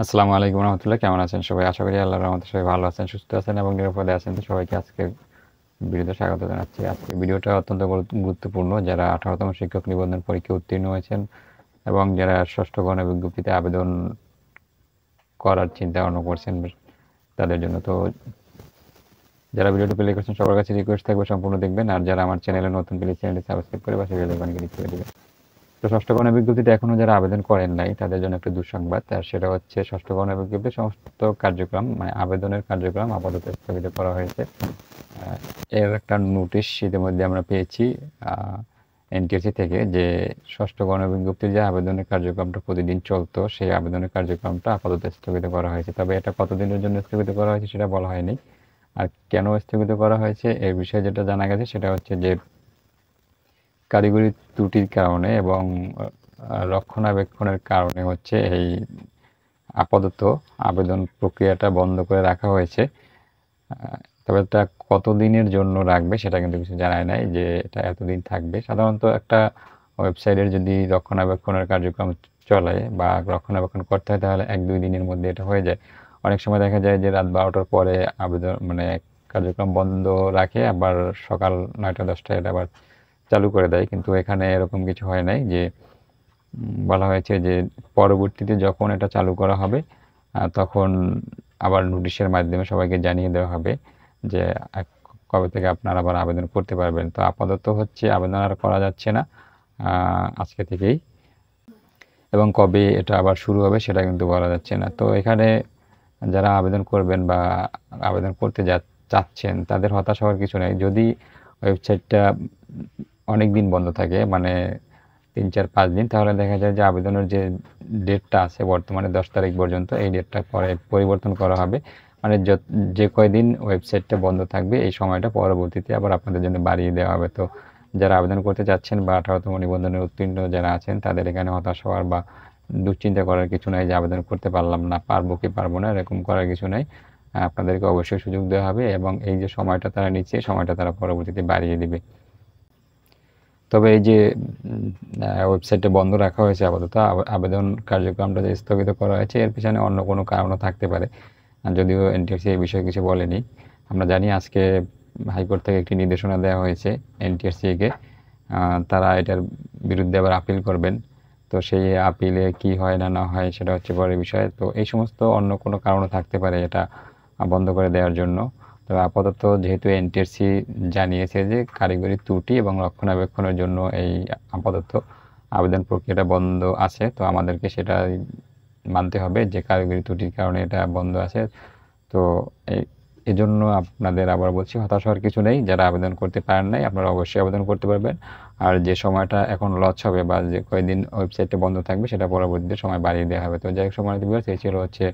আসসালামু আলাইকুম রহমতুল্লাহ। কেমন আছেন সবাই? আশা করি আল্লাহর রহমতে সবাই ভালো আছেন, সুস্থ আছেন এবং নিরাপদে আছেন। তো সবাইকে আজকের ভিডিওতে স্বাগত জানাচ্ছি। আজকের ভিডিওটা অত্যন্ত গুরুত্বপূর্ণ। যারা 18তম শিক্ষক নিবন্ধন পরীক্ষায় উত্তীর্ণ হয়েছেন এবং যারা ষষ্ঠ গণ বিজ্ঞপ্তিতে আবেদন করার চিন্তা ভাবনা করছেন তাদের জন্য। তো যারা ভিডিওটি প্লে করছেন সবার কাছে রিকোয়েস্ট থাকবে সম্পূর্ণ দেখবেন, আর যারা আমার চ্যানেলে নতুন প্লিজ চ্যানেলটি সাবস্ক্রাইব করে পাশে বেল আইকনটি ক্লিক করে দিবেন। তো ষষ্ঠ গণ বিজ্ঞপ্তিতে এখনো যারা আবেদন করেন নাই তাদের জন্য একটা দুঃসংবাদ, আর সেটা হচ্ছে ষষ্ঠ গণ বিজ্ঞপ্তির সমস্ত কার্যক্রম মানে আবেদনের কার্যক্রম আপাতত স্থগিত করা হয়েছে। এর একটা নোটিশ ইতিমধ্যে আমরা পেয়েছি এনটিএসসি থেকে, যে ষষ্ঠ গণ বিজ্ঞপ্তির যে আবেদনের কার্যক্রমটা প্রতিদিন চলতো সেই আবেদনের কার্যক্রমটা আপাতত স্থগিত করা হয়েছে। তবে এটা কতদিনের জন্য স্থগিত করা হয়েছে সেটা বলা হয়নি। আর কেন স্থগিত করা হয়েছে এর বিষয়ে যেটা জানা গেছে সেটা হচ্ছে যে কারিগরি ত্রুটির কারণে এবং রক্ষণাবেক্ষণের কারণে হচ্ছে এই আপাতত আবেদন প্রক্রিয়াটা বন্ধ করে রাখা হয়েছে। তবে এটা কতদিনের জন্য রাখবে সেটা কিন্তু কিছু জানায় নাই যে এটা এতদিন থাকবে। সাধারণত একটা ওয়েবসাইটের যদি রক্ষণাবেক্ষণের কার্যক্রম চলে বা রক্ষণাবেক্ষণ করতে হয় তাহলে 1-2 দিনের মধ্যে এটা হয়ে যায়। অনেক সময় দেখা যায় যে রাত 12টার পরে আবেদন মানে কার্যক্রম বন্ধ রাখে, আবার সকাল 9টা-10টায় এটা আবার চালু করে দেয়। কিন্তু এখানে এরকম কিছু হয় নাই, যে বলা হয়েছে যে পরবর্তীতে যখন এটা চালু করা হবে তখন আবার নোটিশের মাধ্যমে সবাইকে জানিয়ে দেওয়া হবে যে কবে থেকে আপনারা আবার আবেদন করতে পারবেন। তো আপাতত হচ্ছে আবেদন আর করা যাচ্ছে না আজকে থেকেই, এবং কবে এটা আবার শুরু হবে সেটা কিন্তু বলা যাচ্ছে না। তো এখানে যারা আবেদন করবেন বা আবেদন করতে চাচ্ছেন তাদের হতাশ হওয়ার কিছু নেই। যদি ওয়েবসাইটটা অনেক দিন বন্ধ থাকে, মানে 3-4-5 দিন, তাহলে দেখা যায় যে আবেদনের যে ডেটটা আছে বর্তমানে 10 তারিখ পর্যন্ত, এই ডেটটা পরে পরিবর্তন করা হবে। মানে যে কয়দিন ওয়েবসাইটটা বন্ধ থাকবে এই সময়টা পরবর্তীতে আবার আপনাদের জন্য বাড়িয়ে দেওয়া হবে। তো যারা আবেদন করতে চাচ্ছেন বা 18তম নিবন্ধনের উত্তীর্ণ যারা আছেন তাদের এখানে হতাশ হওয়ার বা দুশ্চিন্তা করার কিছু নাই যে আবেদন করতে পারলাম না, পারবো কি পারবো না এরকম করার কিছু নাই। আপনাদেরকে অবশ্যই সুযোগ দেওয়া হবে এবং এই যে সময়টা তারা নিচ্ছে সময়টা তারা পরবর্তীতে বাড়িয়ে দিবে। তবে এই যে ওয়েবসাইটটা বন্ধ রাখা হয়েছে আপাতত, আবেদন কার্যক্রমটা যে স্থগিত করা হয়েছে এর পিছনে অন্য কোনো কারণও থাকতে পারে, যদিও এনটিআরসি এই বিষয়ে কিছু বলেনি। আমরা জানি আজকে হাইকোর্ট থেকে একটি নির্দেশনা দেওয়া হয়েছে এনটিআরসিকে, তারা এটার বিরুদ্ধে আবার আপিল করবেন। তো সেই আপিলে কি হয় না না হয় সেটা হচ্ছে পরের বিষয়। তো এই সমস্ত অন্য কোনো কারণও থাকতে পারে এটা বন্ধ করে দেওয়ার জন্য। তবে আপাতত যেহেতু এনটিআরসি জানিয়েছে যে কারিগরি ত্রুটি এবং রক্ষণাবেক্ষণের জন্য এই আপাতত আবেদন প্রক্রিয়াটা বন্ধ আছে, তো আমাদেরকে সেটা মানতে হবে যে কারিগরি ত্রুটির কারণে এটা বন্ধ আছে। তো এজন্য আপনাদের আবার বলছি হতাশ হওয়ার কিছু নেই। যারা আবেদন করতে পারেন নাই আপনারা অবশ্যই আবেদন করতে পারবেন। আর যে সময়টা এখন লঞ্চ হবে বা যে কয়দিন ওয়েবসাইটটা বন্ধ থাকবে সেটা পরবর্তীতে সময় বাড়িয়ে দেওয়া হবে। তো যাই হোক, সম্মানিত ভিউয়ার্স, এই ছিল হচ্ছে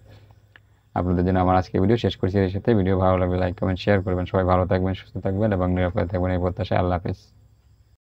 আপনাদের জন্য আমার আজকে ভিডিও। শেষ করছি এর সাথে। ভিডিও ভালো লাগলে লাইক কমেন্ট শেয়ার করবেন। সবাই ভালো থাকবেন, সুস্থ থাকবেন এবং নিরাপদে থাকবেন এই প্রত্যাশায়। আল্লাহ হাফেজ।